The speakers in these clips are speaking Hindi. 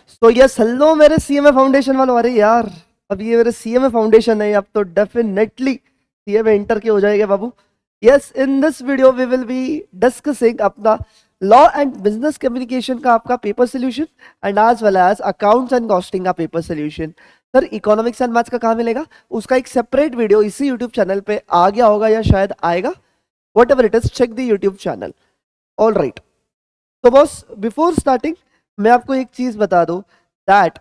सो यस, हेलो मेरे सीएमए फाउंडेशन वालों। अरे यार, अब ये मेरे सीएमए फाउंडेशन है, अब तो डेफिनेटली सीएमए इंटर के हो जाएगा बाबू। Yes, in this video we will be discussing अपना लॉ एंड बिजनेस कम्युनिकेशन का आपका paper solution and as well as accounts and costing का paper solution. Sir economics and maths का कहाँ मिलेगा? उसका एक सेपरेट वीडियो इसी यूट्यूब चैनल पे आ गया होगा या शायद आएगा, whatever it is, check the YouTube channel. All right, तो बॉस बिफोर स्टार्टिंग मैं आपको एक चीज बता दूं दैट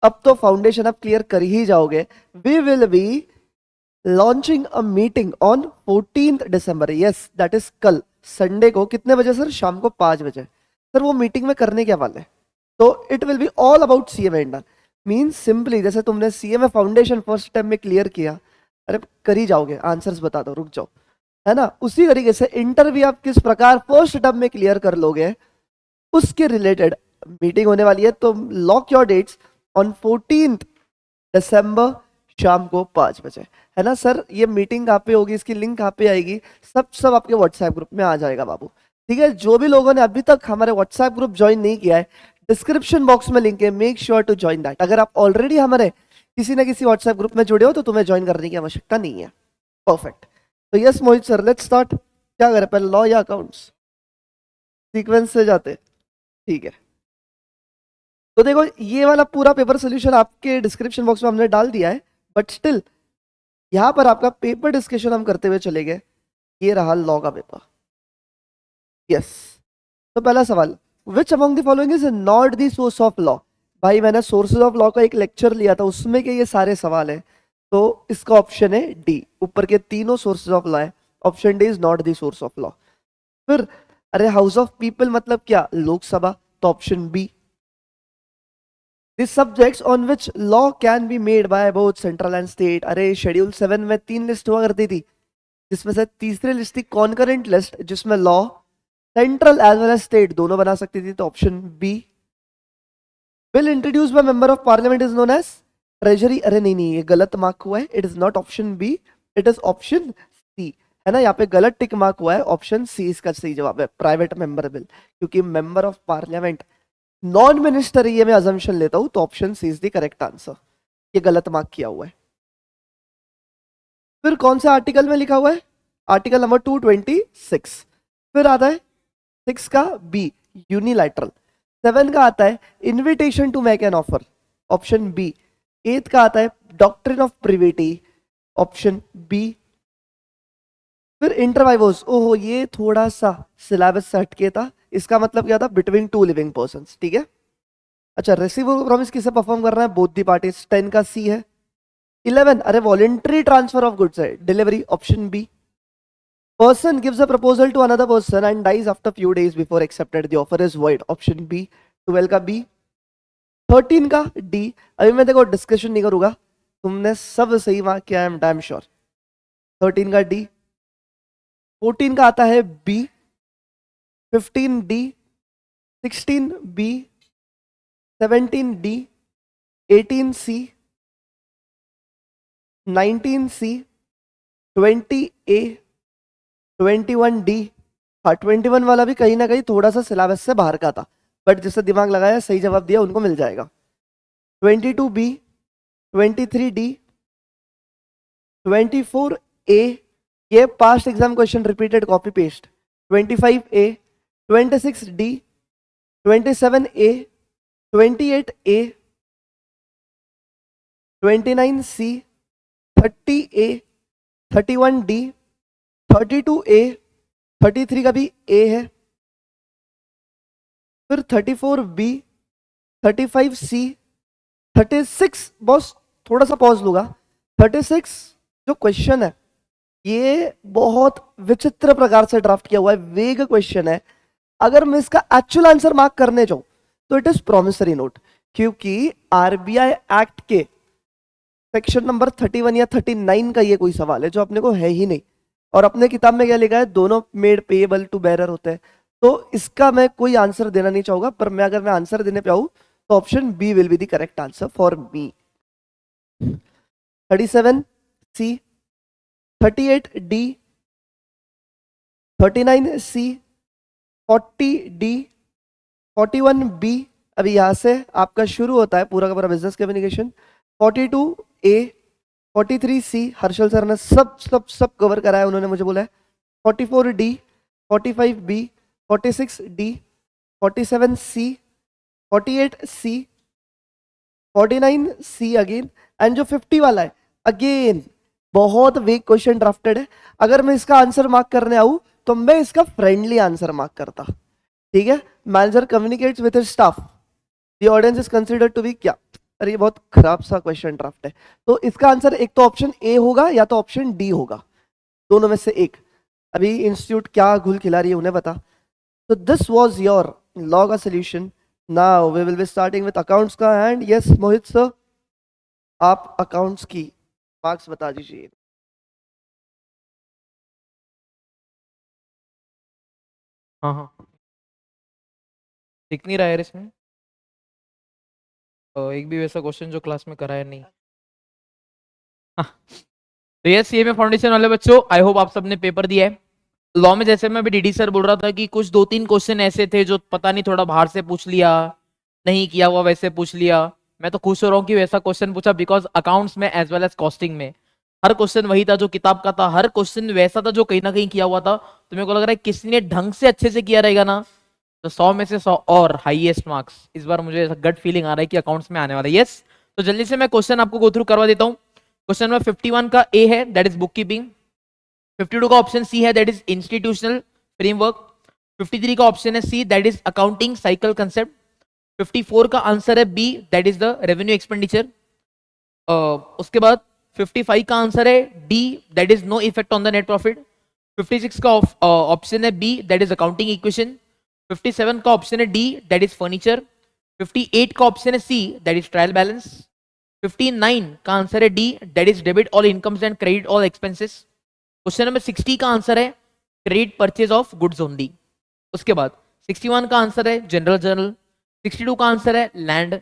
अब तो फाउंडेशन आप क्लियर कर ही जाओगे। We will be launching a meeting on 14th December. Yes, that is कल संडे को। कितने बजे सर? शाम को 5 बजे। सर वो मीटिंग में करने क्या वाले? तो it will be all about CMA Indian. Means simply जैसे तुमने सीएमए फाउंडेशन फर्स्ट टाइम में क्लियर किया, अरे कर ही जाओगे, आंसर्स बता दो, रुक जाओ, है ना? उसी तरीके से इंटर भी आप किस प्रकार फर्स्ट टर्म में क्लियर कर लोगे, उसके रिलेटेड मीटिंग होने वाली है। तो lock your dates on 14th December शाम को 5 बजे, है ना सर? ये मीटिंग कहाँ पे होगी, इसकी लिंक कहाँ पे आएगी? सब आपके व्हाट्सएप ग्रुप में आ जाएगा बाबू। ठीक है, जो भी लोगों ने अभी तक हमारे व्हाट्सएप ग्रुप ज्वाइन नहीं किया है, डिस्क्रिप्शन बॉक्स में लिंक है, make sure to join that. अगर आप ऑलरेडी हमारे किसी ना किसी व्हाट्सएप ग्रुप में जुड़े हो तो तुम्हें ज्वाइन करने की आवश्यकता नहीं है। परफेक्ट। तो yes Mohit sir, let's start. क्या करें पहले, लॉ या अकाउंट्स? सीक्वेंस से जाते, ठीक है। तो देखो, ये वाला पूरा पेपर सोल्यूशन आपके डिस्क्रिप्शन बॉक्स में हमने डाल दिया है, बट स्टिल यहां पर आपका पेपर डिस्कशन हम करते हुए चलेंगे। ये रहा लॉ का पेपर। यस, तो पहला सवाल, which among the following is not the source of law? भाई मैंने सोर्सेज ऑफ लॉ का एक लेक्चर लिया था, उसमें के ये सारे सवाल है। तो इसका ऑप्शन है डी, ऊपर के तीनों सोर्सेज ऑफ लॉ है, option D is not the source of law. फिर अरे हाउस ऑफ पीपल मतलब क्या? लोकसभा, तो option B. The subjects on which law can be made by both central and state। अरे शेड्यूल 7 में 3 लिस्ट हुआ करती थी, जिसमें से तीसरी लिस्ट थी कॉन्करेंट लिस्ट, जिसमें law central as well as state दोनों बना सकती थी, तो option B. Bill introduce by member of parliament is known as treasury. अरे नहीं, ये गलत मार्क हुआ है, it is not option B, it is option C, है ना? यहाँ पे गलत टिक मार्क हुआ है, ऑप्शन सी इसका सही जवाब है, प्राइवेट मेंबर बिल। क्योंकि member of parliament non minister, ये मैं अजम्पशन लेता हूं, तो option C is the correct answer. ये गलत मार्क किया हुआ है। फिर कौन से आर्टिकल में लिखा हुआ है? Article number 226। फिर आता है 6 का बी, यूनिलैटरल। 7 का आता है invitation to make an offer, option B. 8 का आता है doctrine of privity, option B. फिर इंटरवाइवोस, ओहो ये थोड़ा सा सिलेबस से हटके था, इसका मतलब क्या था? बिटवीन टू लिविंग पर्संस, ठीक है। अच्छा, रिसीवेबल प्रॉमिस किसे परफॉर्म कर रहा है? बोथ दी पार्टीज, 10 का सी है। 11 अरे वॉलेंट्री ट्रांसफर ऑफ गुड्स है, delivery, option B. Person gives a proposal to another person and dies after few days before accepted the offer is void, option B. 12 का बी। 13 का डी। अभी मैं देखो डिस्कशन नहीं करूंगा, तुमने सब सही मार्क किया, आई एम डैम श्योर। 13 का डी। 14 का आता है बी। 15 डी। 16 बी। 17 डी। 18 सी। 19 सी। 20 ए। 21 डी। हाँ 21 वाला भी कहीं ना कहीं थोड़ा सा सिलेबस से बाहर का था, बट जिससे दिमाग लगाया सही जवाब दिया उनको मिल जाएगा। 22 बी। 23 डी। 24 ए, ये past exam question repeated copy paste. 25 ए। 26 डी। 27 ए। 28 ए। 29 सी। 30 ए। 31 डी। 32 ए। 33 का भी ए है। फिर 34 बी। 35 सी। 36 बॉस, थोड़ा सा पॉज लूंगा। 36 जो क्वेश्चन है ये बहुत विचित्र प्रकार से ड्राफ्ट किया हुआ है, वेग क्वेश्चन है। अगर मैं इसका एक्चुअल आंसर मार्क करने जाऊं तो इट इज प्रोमिसरी नोट, क्योंकि आरबीआई एक्ट के सेक्शन नंबर 31 या 39 का ये कोई सवाल है जो अपने को है ही नहीं। और अपने किताब में क्या लिखा है? दोनों मेड पेएबल टू बेरर होते हैं। तो इसका मैं कोई आंसर देना नहीं चाहूंगा, पर मैं अगर मैं आंसर देने पे आऊं तो option B will be the correct answer for me. 37 C. 38 D. 39 C. 40 D. 41 B अभी यहाँ से आपका शुरू होता है पूरा का पूरा business communication. 42A, 43C Harshal sir ने सब सब सब कवर करा है, उन्होंने मुझे बोला है। 44D, 45B, 46D, 47C, 48C, 49C again, and जो 50 वाला है अगेन बहुत वीक क्वेश्चन ड्राफ्टेड है। अगर मैं इसका आंसर मार्क करने आऊं तो मैं इसका फ्रेंडली आंसर मार्क करता, ठीक है। Manager communicates with his staff, the audience is considered to be क्या। अरे ये बहुत खराब सा क्वेश्चन ड्राफ्ट है, तो इसका आंसर एक तो ऑप्शन ए होगा या तो ऑप्शन डी होगा, दोनों में से एक। अभी इंस्टीट्यूट क्या घुल खिला रही है उन्हें पता। तो दिस वाज योर लॉ का solution. Now we will be starting with accounts का, एंड यस मोहित सर आप अकाउंट्स की मार्क्स बता दीजिए। हाँ हाँ, दिख नहीं रहा है इसमें एक भी वैसा क्वेश्चन जो क्लास में कराया नहीं। हाँ, तो यस ये में फाउंडेशन वाले बच्चों, आई होप आप सबने पेपर दिया है। लॉ में जैसे मैं अभी डीडी सर बोल रहा था कि कुछ 2-3 क्वेश्चन ऐसे थे जो पता नहीं थोड़ा बाहर से पूछ लिया, नहीं किया हुआ वैसे पूछ लिया। मैं तो खुश हो रहा हूँ कि वैसा क्वेश्चन पूछा, बिकॉज अकाउंट्स में एज वेल एज कॉस्टिंग में हर क्वेश्चन वही था जो किताब का था, हर क्वेश्चन वैसा था जो कहीं ना कहीं किया हुआ था। तो मेरे को लग रहा है किसी ने ढंग से अच्छे से किया रहेगा ना, तो 100 में से 100 और हाईएस्ट मार्क्स इस बार मुझे गट फीलिंग आ रहा है कि अकाउंट्स में आने वाला है। यस, तो जल्दी से मैं क्वेश्चन आपको गो थ्रू करवा देता हूँ। क्वेश्चन नंबर 51 का ए है, दैट इज बुक कीपिंग। 52 का ऑप्शन सी है, दैट इज इंस्टीट्यूशनल फ्रेमवर्क। 53 का ऑप्शन है C, that is accounting cycle concept. 54 का आंसर है B, that is the revenue expenditure. उसके बाद 55 का आंसर है D, that is no effect on the net profit. 56 का ऑप्शन है B, that is accounting equation. 57 का ऑप्शन है डी, दैट इज फर्नीचर। 58 का ऑप्शन है C, that is trial balance. 59 का आंसर है D, that is debit all incomes and credit all expenses. Question number 60 का आंसर है credit purchase of goods only. उसके बाद 61 का आंसर है जनरल जर्नल। 62 का आंसर है लैंड।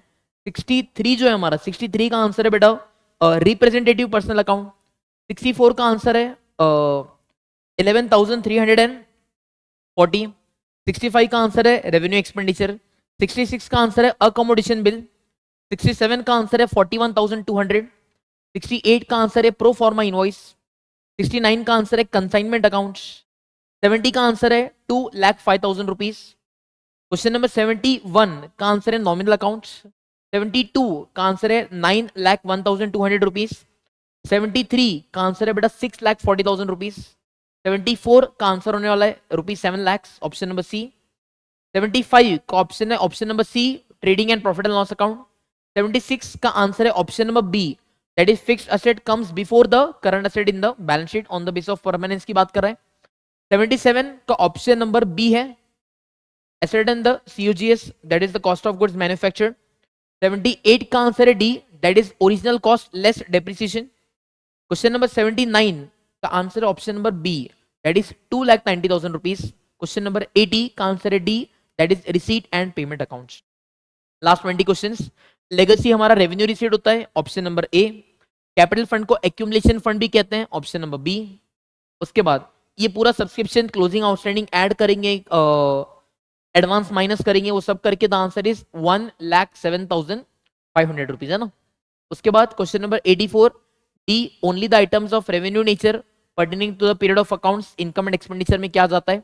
63 जो है हमारा, 63 का आंसर है बेटा रिप्रेजेंटेटिव पर्सनल अकाउंट। 64 का आंसर है 11,340। 65 का आंसर है रेवेन्यू एक्सपेंडिचर। 66 का आंसर है अकोमोडेशन बिल। 67 का आंसर है 41,200। 68 का आंसर है प्रो फॉर्मा इनवॉइस। 69 का आंसर है कंसाइनमेंट अकाउंट्स। 70 का आंसर है 2,05,000 रुपीज। क्वेश्चन नंबर 71 का आंसर है नॉमिनल अकाउंट्स। 72 का आंसर है 9,01,200 रुपीज। 73 का आंसर है बेटा 6,40,000 रुपीज। 74 का आंसर होने वाला है rupees 7 lakh, option number C. 75 का ऑप्शन है option number C, trading and profit and loss account. 76 का आंसर है option number B, that is fixed asset comes before the current asset in the balance sheet on the base of permanence की बात कर रहे हैं। 77 का ऑप्शन नंबर बी है asset in the COGS, that is the cost of goods manufactured. 78 का आंसर है D, that is original cost less depreciation. Question number 79 का आंसर है option number B, that is 2,90,000 rupees. Question number 80 का आंसर है D, that is receipt and payment accounts. Last 20 questions. Legacy हमारा रेवेन्यू रिसीट होता है, option number A. Capital fund को एक्यूमुलेशन फंड भी कहते हैं, ऑप्शन नंबर बी। उसके बाद ये पूरा सब्सक्रिप्शन क्लोजिंग आउटस्टैंडिंग ऐड करेंगे, एडवांस माइनस करेंगे, वो सब करके द आंसर इज 1,07,500 रुपीज, है ना। उसके बाद question number 84 D, only the items of revenue nature pertaining to the period of accounts income and expenditure में क्या जाता है।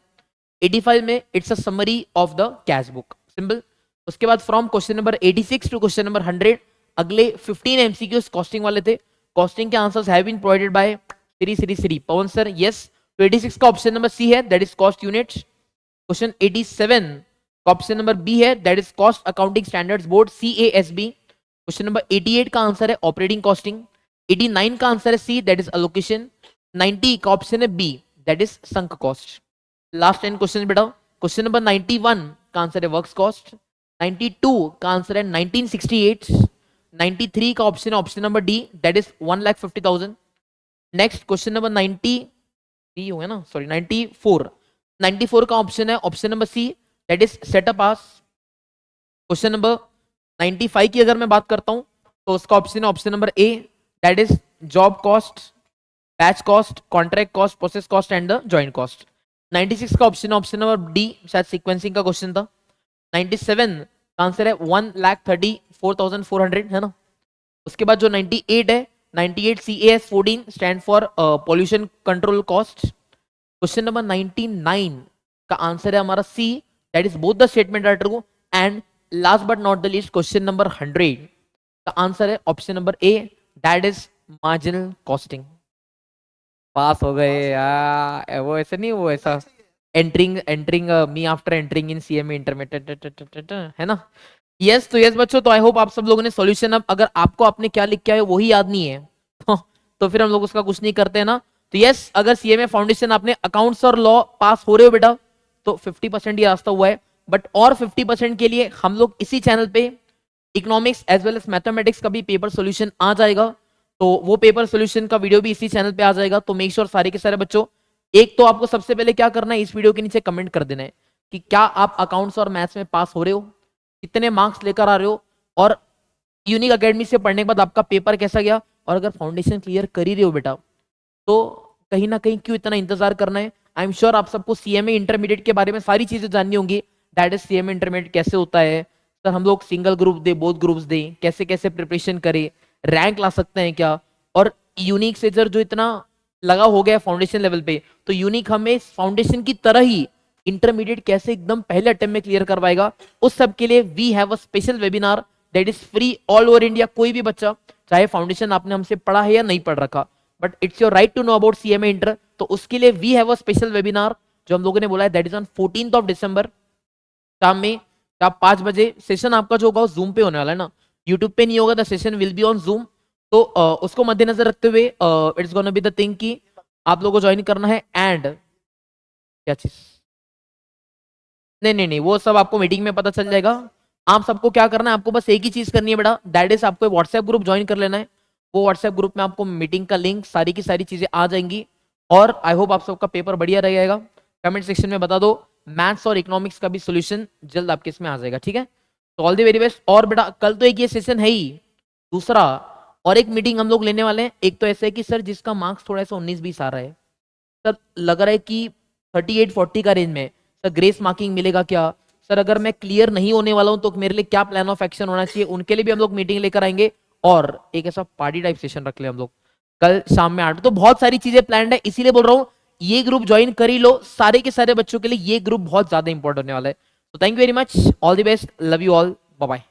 85 में it's a summary of the cash book, simple. उसके बाद from question number 86 to question number 100 अगले 15 MCQs कॉस्टिंग वाले थे। कॉस्टिंग के answers have been provided by Shri Pawan sir, yes. तो 86 का ऑप्शन नंबर सी है, that is cost units. Question 87 का ऑप्शन नंबर बी है, that is cost accounting standards board CASB। Question number 88 का आंसर है ऑपरेटिंग कॉस्टिंग। 89 का आंसर है सी, दैट इज अलोकेशन। 90 का ऑप्शन है B, that is sunk cost. Last 10 question बेटा। क्वेश्चन नंबर 91 का आंसर है वर्क्स कॉस्ट। 92 का आंसर है 1968। 93 का ऑप्शन है option number D, that is 1,50,000। Next question number 93 हो गया ना, सॉरी 94। 94 का ऑप्शन है option number C, that is setup आस। क्वेश्चन नंबर 95 की अगर मैं बात करता हूं तो उसका ऑप्शन है option number A, that is job cost, batch cost, contract cost, process cost and the joint cost. 96 का ऑप्शन नंबर डी, शायद सीक्वेंसिंग का क्वेश्चन था। 97 आंसर है 1,34,400 है ना। उसके बाद जो 98 है, 98 CAS 14 stand for pollution control cost. Question number 99 का आंसर है हमारा C, that is both the statement are true. And last but not the least question number 100 का आंसर है option number A, that is marginal costing. Pass हो गए यार, वो ऐसे नहीं, वो ऐसा entering me after entering in CMA intermediate है ना। यस, तो यस बच्चों, तो आई होप आप सब लोगों ने सॉल्यूशन, अब अगर आपको आपने क्या लिख के आए वही याद नहीं है तो फिर हम लोग उसका कुछ नहीं करते हैं ना। तो यस, अगर सीएमए फाउंडेशन आपने अकाउंट्स और लॉ पास हो रहे हो बेटा, तो 50% ये रास्ता हुआ है। बट और 50% के लिए हम लोग इसी चैनल पे economics as well as mathematics का भी पेपर सोल्यूशन आ जाएगा, तो वो पेपर सोल्यूशन का वीडियो भी इसी चैनल पे आ जाएगा। तो मेक श्योर सारे के सारे बच्चों, एक तो आपको सबसे पहले क्या करना है, इस वीडियो के नीचे कमेंट कर देना है कि क्या आप अकाउंट्स और मैथ्स में पास हो रहे हो, कितने मार्क्स लेकर आ रहे हो, और यूनिक अकेडमी से पढ़ने के बाद आपका पेपर कैसा गया। और अगर फाउंडेशन क्लियर कर ही रहे हो बेटा, तो कहीं ना कहीं क्यों इतना इंतजार करना है। आई एम श्योर आप सबको सीएमए इंटरमीडिएट के बारे में सारी चीजें जाननी होंगी। दैट इज सीएमए इंटरमीडिएट कैसे होता है सर, हम लोग single group they, both groups they, कैसे कैसे प्रिपरेशन करें, रैंक ला सकते हैं क्या। और यूनिक से सर जो इतना लगा हो गया फाउंडेशन लेवल पे, तो यूनिक हमें फाउंडेशन की तरह ही इंटरमीडिएट कैसे एकदम पहले अटेम्प्ट में क्लियर करवाएगा। उस सब के लिए we have a special webinar that is free all over India. कोई भी बच्चा, चाहे फाउंडेशन आपने हमसे पढ़ा है या नहीं पढ़ रखा, but it's your right to know about CMA inter, तो उसके लिए we have a special webinar जो हम लोगों ने बोला है, that is on 14th of December शाम में 5 बजे। सेशन आपका जो होगा जूम पे होने वाला है ना, यूट्यूब पे नहीं होगा, the session will be on zoom. तो उसको मद्देनजर रखते हुए it's gonna be the thing कि आप लोगों को ज्वाइन करना है। एंड क्या चीज, नहीं नहीं नहीं, वो सब आपको मीटिंग में पता चल जाएगा। आप सबको क्या करना है, आपको बस एक ही चीज करनी है बेटा, दैट इज आपको व्हाट्सएप ग्रुप ज्वाइन कर लेना है। वो व्हाट्सएप ग्रुप में आपको मीटिंग का लिंक, सारी की सारी चीजें आ जाएंगी। और आई होप आप सबका पेपर बढ़िया रहेगा। कमेंट सेक्शन में बता दो, मैथ्स और इकोनॉमिक्स का भी सोल्यूशन जल्द आपके इसमें आ जाएगा, ठीक है। तो ऑल द वेरी बेस्ट। और बेटा कल तो एक ये सेशन है ही, दूसरा और एक मीटिंग हम लोग लेने वाले हैं। एक तो ऐसे है कि सर जिसका मार्क्स थोड़ा सा 19-20 आ रहा है, सर लग रहा है कि 38-40 का रेंज में, सर ग्रेस मार्किंग मिलेगा क्या, सर अगर मैं क्लियर नहीं होने वाला हूं तो मेरे लिए क्या प्लान ऑफ एक्शन होना चाहिए, उनके लिए भी हम लोग मीटिंग लेकर आएंगे। और एक ऐसा पार्टी टाइप सेशन रख ले हम लोग कल शाम में 8। तो बहुत सारी चीजें प्लान है, इसीलिए बोल रहा हूँ ये ग्रुप ज्वाइन कर ही लो। सारे के सारे बच्चों के लिए ये ग्रुप बहुत ज्यादा इंपॉर्टेंट होने वाला है। तो thank you very much, all the best, love you all, bye bye.